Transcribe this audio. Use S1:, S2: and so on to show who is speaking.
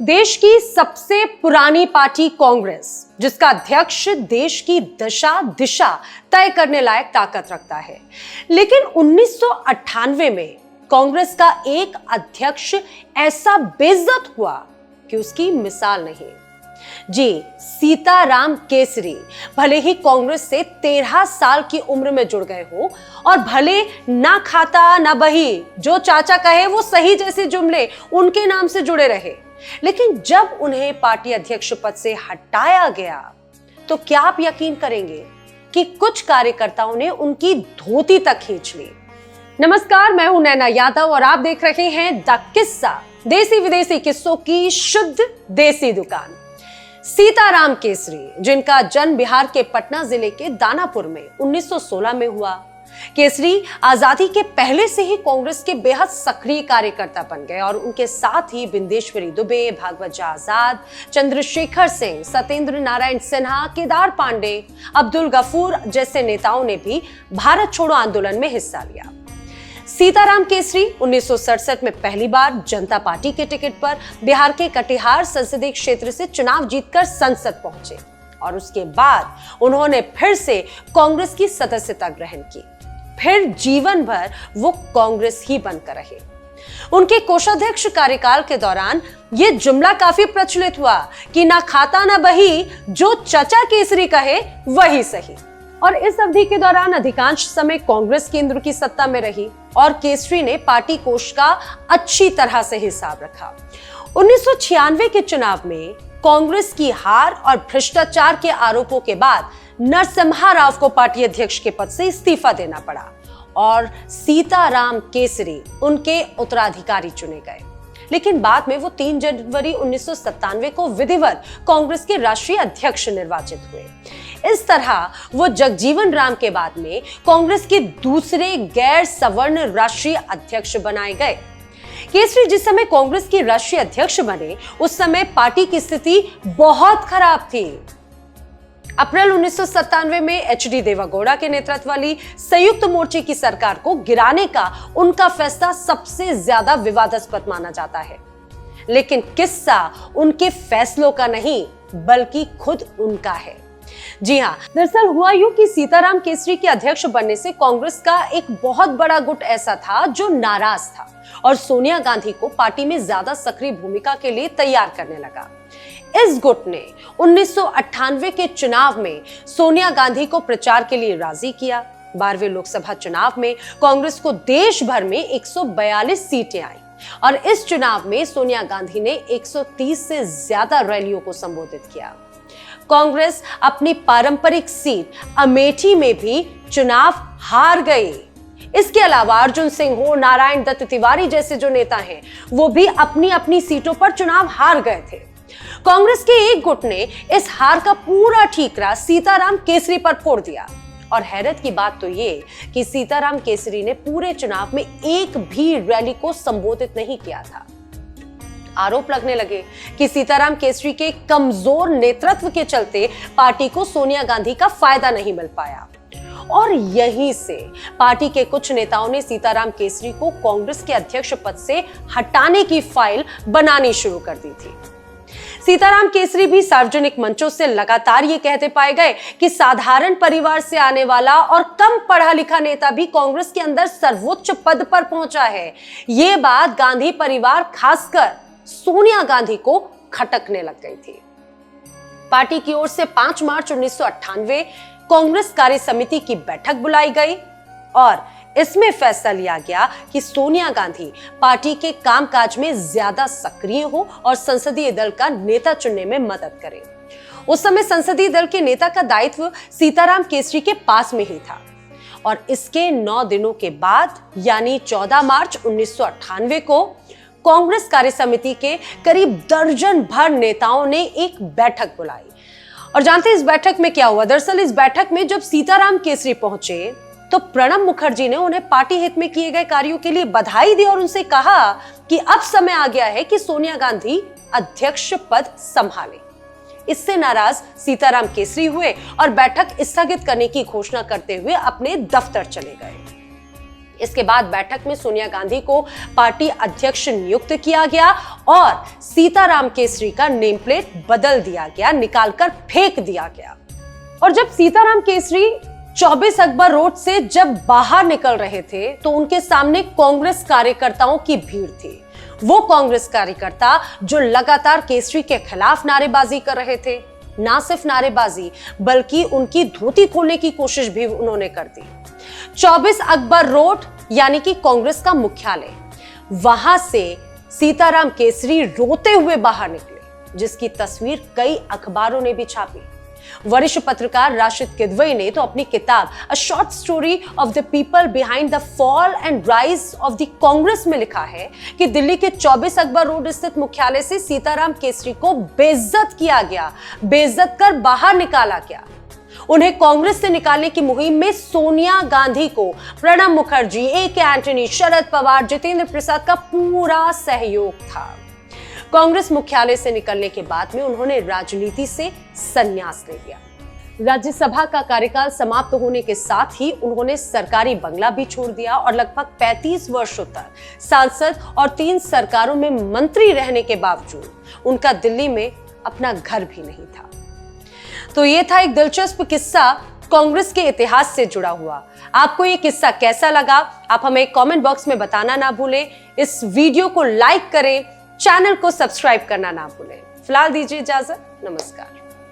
S1: देश की सबसे पुरानी पार्टी कांग्रेस, जिसका अध्यक्ष देश की दशा दिशा तय करने लायक ताकत रखता है, लेकिन 1998 में कांग्रेस का एक अध्यक्ष ऐसा बेइज्जत हुआ कि उसकी मिसाल नहीं। जी, सीताराम केसरी भले ही कांग्रेस से 13 साल की उम्र में जुड़ गए हो और भले ना खाता ना बही, जो चाचा कहे वो सही जैसे जुमले उनके नाम से जुड़े रहे, लेकिन जब उन्हें पार्टी अध्यक्ष पद से हटाया गया तो क्या आप यकीन करेंगे कि कुछ कार्यकर्ताओं ने उनकी धोती तक खींच ली। नमस्कार, मैं हूं नैना यादव और आप देख रहे हैं द किस्सा, देसी विदेशी किस्सों की शुद्ध देसी दुकान। सीताराम केसरी, जिनका जन्म बिहार के पटना जिले के दानापुर में 1916 में हुआ। केसरी आजादी के पहले से ही कांग्रेस के बेहद सक्रिय कार्यकर्ता बन गए और उनके साथ ही बिंदेश्वरी दुबे, भागवत झा आजाद, चंद्रशेखर सिंह, सत्येंद्र नारायण सिन्हा, केदार पांडे, अब्दुल गफूर जैसे नेताओं ने भी भारत छोड़ो आंदोलन में हिस्सा लिया। सीताराम केसरी 1967 में पहली बार जनता पार्टी के टिकट पर बिहार के कटिहार संसदीय क्षेत्र से चुनाव जीतकर संसद पहुंचे और उसके बाद उन्होंने फिर से कांग्रेस की सदस्यता ग्रहण की। फिर जीवन भर वो कांग्रेस ही बनकर रहे। उनके कोषाध्यक्ष कार्यकाल के दौरान ये जुमला काफी प्रचलित हुआ कि ना खाता ना बही, जो चचा केसरी कहे वही सही। और इस अवधि के दौरान अधिकांश समय कांग्रेस केंद्र की सत्ता में रही और केसरी ने पार्टी कोष का अच्छी तरह से हिसाब रखा। 1996 के चुनाव में कांग्रेस की हार और भ्रष्टाचार के आरोपों के बाद नरसिम्हा राव को पार्टी अध्यक्ष के पद से इस्तीफा देना पड़ा और सीताराम केसरी उनके उत्तराधिकारी चुने गए। लेकिन बाद में वो 3 जनवरी 1997 को विधिवत कांग्रेस के राष्ट्रीय अध्यक्ष निर्वाचित हुए। इस तरह वो जगजीवन राम के बाद में कांग्रेस के दूसरे गैर सवर्ण राष्ट्रीय अध्यक्ष बनाए गए। केसरी जिस समय कांग्रेस के राष्ट्रीय अध्यक्ष बने, उस समय पार्टी की स्थिति बहुत खराब थी। अप्रैल 1997 में एचडी देवेगौड़ा के नेतृत्व वाली संयुक्त मोर्चे की सरकार को गिराने का उनका फैसला सबसे ज्यादा विवादास्पद माना जाता है। लेकिन किस्सा उनके फैसलों का नहीं, बल्कि खुद उनका है। जी हाँ, दरअसल हुआ यूं कि सीताराम केसरी के अध्यक्ष बनने से कांग्रेस का एक बहुत बड़ा गुट ऐसा था जो नाराज था और सोनिया गांधी को पार्टी में ज्यादा सक्रिय भूमिका के लिए तैयार करने लगा। इस गुट ने 1998 के चुनाव में सोनिया गांधी को प्रचार के लिए राजी किया। 12वें लोकसभा चुनाव में कांग्रेस को देश भर में 142 सीटें आई और इस चुनाव में सोनिया गांधी ने 130 से ज्यादा रैलियों को संबोधित किया। कांग्रेस अपनी पारंपरिक सीट अमेठी में भी चुनाव हार गई। इसके अलावा अर्जुन सिंह हो, नारायण दत्त तिवारी जैसे जो नेता हैं, वो भी अपनी अपनी सीटों पर चुनाव हार गए थे। कांग्रेस के एक गुट ने इस हार का पूरा ठीकरा सीताराम केसरी पर फोड़ दिया और हैरत की बात तो ये कि सीताराम केसरी ने पूरे चुनाव में एक भी रैली को संबोधित नहीं किया था। आरोप लगने लगे कि सीताराम केसरी के कमजोर नेतृत्व के चलते पार्टी को सोनिया गांधी का फायदा नहीं मिल पाया और यहीं से पार्टी के कुछ नेताओं ने सीताराम केसरी को कांग्रेस के अध्यक्ष पद से हटाने की फाइल बनानी शुरू कर दी थी। सीताराम केसरी भी सार्वजनिक मंचों से लगातार ये कहते पाए गए कि साधारण परिवार से आने वाला और कम पढ़ा लिखा नेता भी कांग्रेस के अंदर सर्वोच्च पद पर पहुंचा है। ये बात गांधी परिवार खासकर सोनिया गांधी को खटकने लग गई थी। पार्टी की ओर से 5 मार्च 1998 कांग्रेस कार्य समिति की बैठक बुलाई गई और इसमें फैसला लिया गया कि सोनिया गांधी पार्टी के कामकाज में ज्यादा सक्रिय हो और संसदीय दल का नेता चुनने में मदद करे। उस समय संसदीय दल के नेता का दायित्व सीताराम केसरी के पास में ही था और इसके 9 दिनों के बाद यानी 14 मार्च 1998 को कांग्रेस कार्य समिति के करीब दर्जन भर नेताओं ने एक बैठक बुलाई। और जानते हैं इस बैठक में क्या हुआ? दरअसल इस बैठक में जब सीताराम केसरी पहुंचे तो प्रणब मुखर्जी ने उन्हें पार्टी हित में किए गए कार्यों के लिए बधाई दी और उनसे कहा कि अब समय आ गया है कि सोनिया गांधी अध्यक्ष पद संभालें। इससे नाराज सीताराम केसरी हुए और बैठक स्थगित करने की घोषणा करते हुए अपने दफ्तर चले गए। इसके बाद बैठक में सोनिया गांधी को पार्टी अध्यक्ष नियुक्त किया गया और सीताराम केसरी का नेम प्लेट बदल दिया गया, निकालकर फेंक दिया गया। और जब सीताराम केसरी 24 अकबर रोड से जब बाहर निकल रहे थे तो उनके सामने कांग्रेस कार्यकर्ताओं की भीड़ थी। वो कांग्रेस कार्यकर्ता जो लगातार केसरी के खिलाफ नारेबाजी कर रहे थे। ना सिर्फ नारेबाजी बल्कि उनकी धोती खोलने की कोशिश भी उन्होंने कर दी। 24 अकबर रोड यानी कि कांग्रेस का मुख्यालय, वहां से सीताराम केसरी रोते हुए बाहर निकले, जिसकी तस्वीर कई अखबारों ने भी छापी। वरिष्ठ पत्रकार राशिद किदवई ने तो अपनी किताब a short story of the people behind the fall and rise of the Congress में लिखा है कि दिल्ली के 24 अकबर रोड स्थित मुख्यालय से सीताराम केसरी को बेइज्जत किया गया, बेइज्जत कर बाहर निकाला गया। उन्हें कांग्रेस से निकालने की मुहिम में सोनिया गांधी को प्रणब मुखर्जी, ए.के. एंटनी, शरद पवार, जितेंद्र प्रसाद का पूरा सहयोग था। कांग्रेस मुख्यालय से निकलने के बाद में उन्होंने राजनीति से संन्यास ले लिया। राज्यसभा का कार्यकाल समाप्त होने के साथ ही उन्होंने सरकारी बंगला भी छोड़ दिया और लगभग 35 वर्षों तक सांसद और 3 सरकारों में मंत्री रहने के बावजूद उनका दिल्ली में अपना घर भी नहीं था। तो ये था एक दिलचस्प किस्सा कांग्रेस के इतिहास से जुड़ा हुआ। आपको ये किस्सा कैसा लगा, आप हमें कमेंट बॉक्स में बताना ना भूलें। इस वीडियो को लाइक करें, चैनल को सब्सक्राइब करना ना भूलें। फिलहाल दीजिए इजाजत, नमस्कार।